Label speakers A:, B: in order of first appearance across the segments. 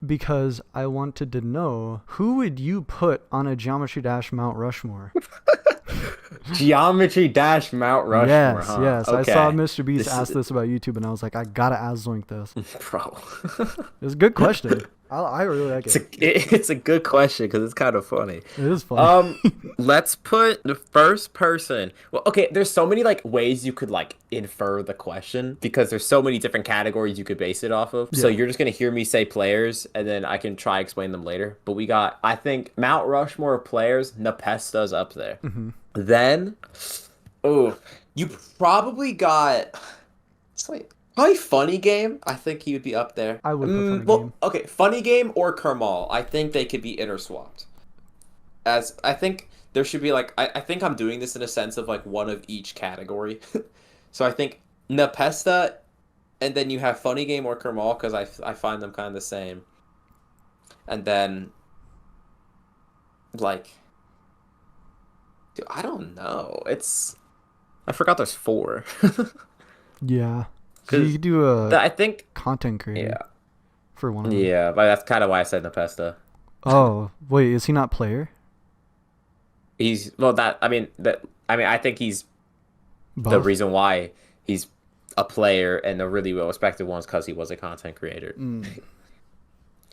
A: because I wanted to know who would you put on a Geometry Dash Mount Rushmore?
B: Geometry Dash Mount Rushmore,
A: Yes,
B: huh?
A: yes. I saw
B: Okay.
A: Mr. Beast
B: This
A: ask
B: is
A: this about YouTube, and I was like, I gotta ask Zoink this.
B: bro.
A: It was a good question. I really like
B: It's
A: it.
B: it's a good question because it's kind of funny.
A: It is funny.
B: Um, let's put the first person. Well, okay, there's so many like ways you could like infer the question because there's so many different categories you could base it off of. So
A: Yeah.
B: you're just gonna hear me say players and then I can try explain them later. But we got, I think, Mount Rushmore of players, Nepesta's up there.
A: Hmm.
B: Then, oh, you probably got. Wait, probably Funny Game. I think he would be up there.
A: I would put Funny
B: Well,
A: Game.
B: okay, Funny Game or Kermal. I think they could be interswapped. As I think there should be like I think I'm doing this in a sense of like one of each category. So I think Nepesta, and then you have Funny Game or Kermal because I find them kind of the same. And then like, dude, I don't know. It's I forgot there's four.
A: Yeah. So you
B: Because
A: could do a
B: I think
A: content creator
B: yeah.
A: for one of them.
B: Yeah, but that's kind of why I said Nepesta.
A: Oh, wait, is he not player?
B: He's well that I mean I think he's the
A: Both?
B: reason why he's a player and a really well respected one is because he was a content creator
A: Mm.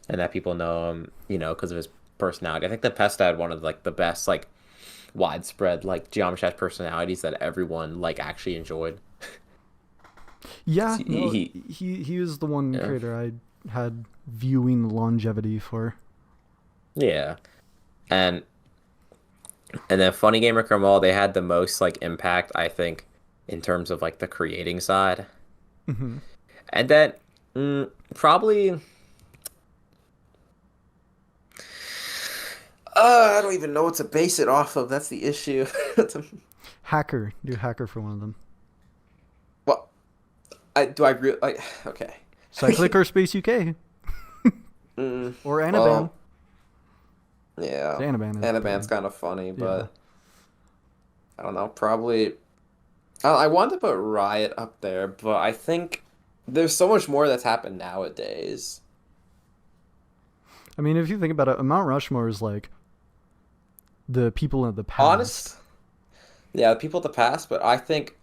B: and that people know him, because of his personality. I think Nepesta had one of like the best like widespread like Geometry Dash personalities that everyone like actually enjoyed.
A: Yeah,
B: He,
A: no,
B: he
A: he was the one
B: yeah.
A: creator I had viewing longevity for.
B: Yeah. And then Funny Gamer Kermal, they had the most like impact, I think, in terms of like the creating side.
A: Hmm.
B: And then probably I don't even know what to base it off of. That's the issue.
A: Hacker, do Hacker for one of them.
B: Well, I do I really like okay.
A: Cyclic or Space UK
B: mm,
A: or Anaban.
B: well, yeah.
A: Anaban is pretty
B: Anaban's
A: good.
B: kind of funny,
A: Yeah.
B: but I don't know. Probably I wanted to put Riot up there, but I think there's so much more that's happened nowadays.
A: I mean, if you think about it, Mount Rushmore is like the people of the past.
B: Honest, yeah, the people of the past, but I think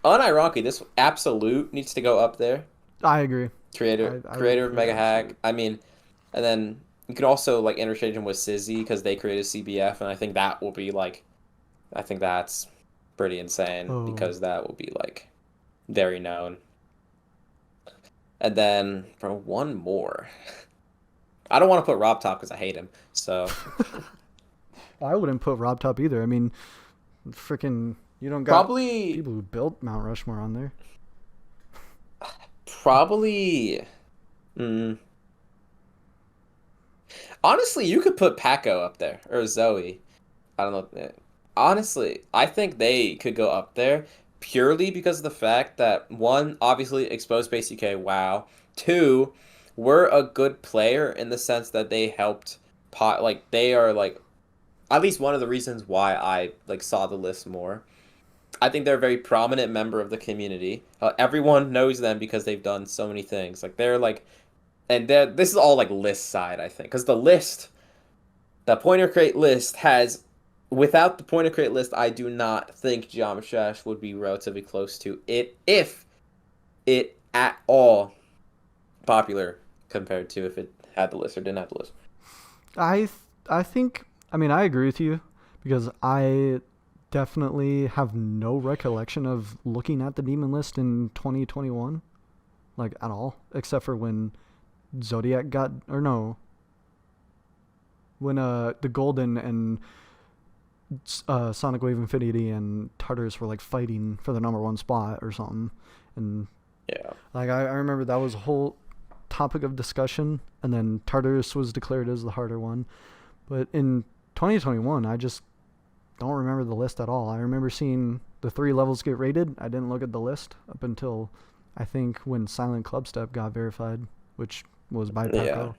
B: unironically this Absolute needs to go up there.
A: I agree. I would
B: Creator of
A: include
B: Mega Hag.
A: Absolute.
B: I mean, and then you could also like interchange him with Sizzy because they created CBF, and I think that will be like, I think that's pretty insane
A: Oh,
B: because that will be like very known. And then for one more, I don't want to put Rob Top because I hate him. So
A: I wouldn't put Rob Top either. I mean, freaking, you don't got
B: probably,
A: people who built Mount Rushmore on there.
B: probably, mm, honestly, you could put Paco up there or Zoe. I don't know. Honestly, I think they could go up there purely because of the fact that one, obviously, exposed Space UK. Wow. Two, we're a good player in the sense that they helped pot like they are like at least one of the reasons why I like saw the list more. I think they're a very prominent member of the community. Everyone knows them because they've done so many things. Like they're like, and this is all like list side, I think, because the Pointer Crate list has, without the Pointer Crate list, I do not think Geometry Dash would be relatively close to it if it at all popular compared to if it had the list or didn't have the list.
A: I I think I mean I agree with you because I definitely have no recollection of looking at the demon list in 2021 like at all except for when Zodiac got or no when the Golden and Sonic Wave Infinity and Tartarus were like fighting for the number one spot or something and
B: Yeah.
A: like I remember that was a whole topic of discussion and then Tartarus was declared as the harder one. But in 2021, I just don't remember the list at all. I remember seeing the three levels get rated. I didn't look at the list up until I think when Silent Clubstep got verified, which was by
B: Yeah.
A: Paco.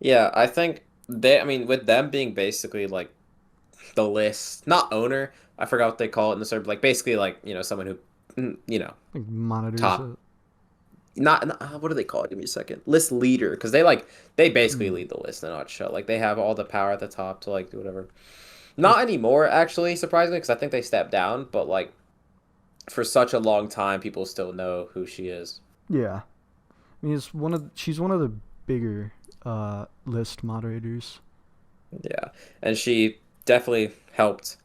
B: Yeah, I think I mean, with them being basically like the list, not owner, I forgot what they call it in the server, like basically like, someone who,
A: Like monitors
B: top,
A: it.
B: what do they call it? Give me a second. List leader, because they basically
A: Mm,
B: lead the list in a nutshell. Like they have all the power at the top to like do whatever. Not anymore, actually, surprisingly, because I think they stepped down. But like for such a long time, people still know who she is.
A: yeah. I mean, she's one of the bigger list moderators.
B: Yeah, and she definitely helped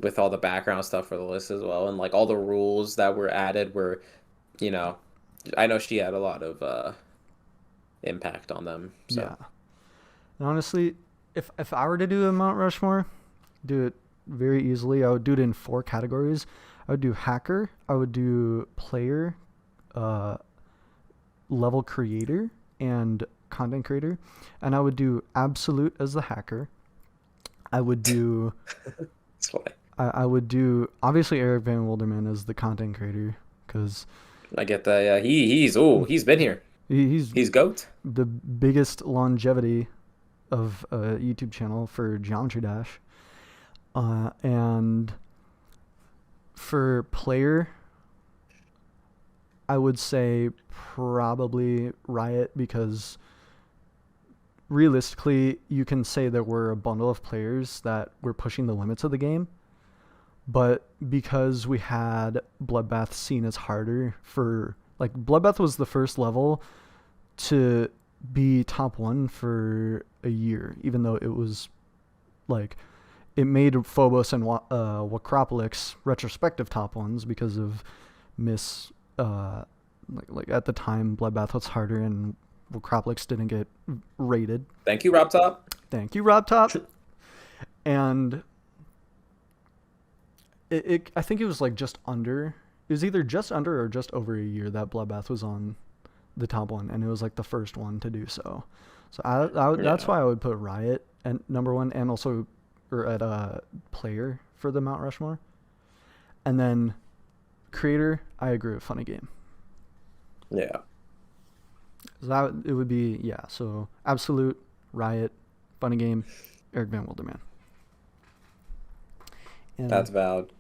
B: with all the background stuff for the list as well, and like all the rules that were added were, you know, I know she had a lot of impact on them. So
A: Yeah. And honestly, if I were to do a Mount Rushmore, do it very easily. I would do it in four categories. I would do hacker. I would do player, uh, level creator, and content creator. And I would do absolute as the hacker. I would do
B: it's funny.
A: I would do obviously Eric Van Wilderman as the content creator because
B: I get that. Yeah, he's been here.
A: he's
B: He's goat.
A: the biggest longevity of a YouTube channel for Geometry Dash. And for player, I would say probably Riot because realistically, you can say that we're a bundle of players that we're pushing the limits of the game. But because we had Bloodbath seen as harder for like Bloodbath was the first level to be top one for a year, even though it was like it made Phobos and Wacropolis retrospective top ones because of miss like at the time Bloodbath was harder and Wacropolis didn't get rated.
B: Thank you, Rob Top.
A: Thank you, Rob Top. And I think it was like just under. It was either just under or just over a year that Bloodbath was on the top one, and it was like the first one to do so. So that's
B: Yeah,
A: why I would put Riot and number one, and also or at player for the Mount Rushmore, and then creator. I agree with Funny Game.
B: yeah,
A: So that it would be yeah. So absolute Riot, Funny Game, Eric Van Wilderman, and
B: that's valid.